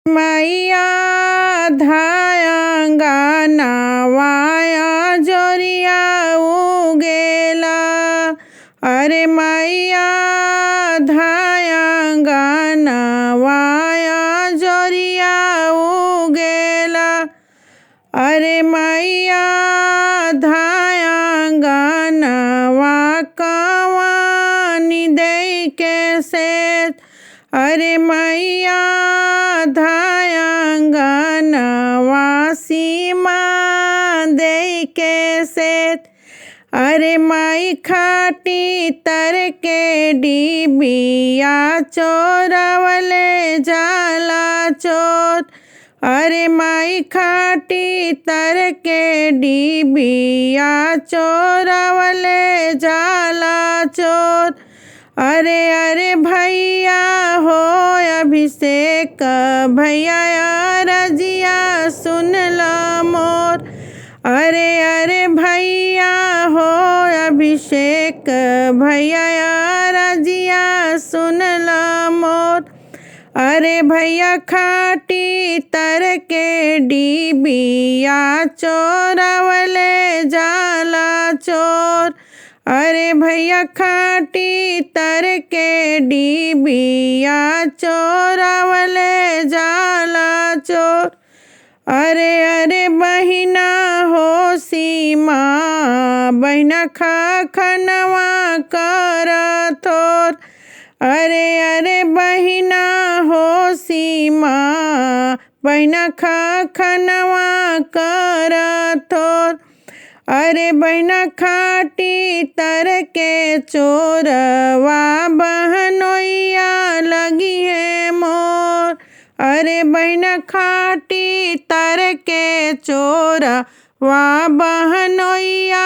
मैया धायांगा वाया जोरिया उगेला। अरे मैया धायांगा वाया जोरिया उगेला। अरे मैया धायांगा वा कवानी दे के से। अरे मैया धायांगा सीमा दे के से। अरे माई खाटी तर के डिबिया चोरवले जाला चोर। अरे माई खाटी तर के डिबिया चोरवले जाला चोर। अरे अरे भैया हो अभिषेक भैया रजिया सुन ला मोर। अरे अरे भैया हो अभिषेक भैया रजिया सुन ला मोर। अरे भैया खाटी तर के डिबिया चोरवले जाला चोर। अरे भैया खाटी तर के डिबिया चोरवले जाला चोर। अरे अरे बहिना हो सीमा बहिना खनवा कर थोर। अरे अरे बहिना हो सीमा बहिना खनवा कर थोर। अरे बहिना खाटी तर के चोरवा बहनोइया लगी है मोर। अरे बहिना खाटी तर के चोरवा बहनोइया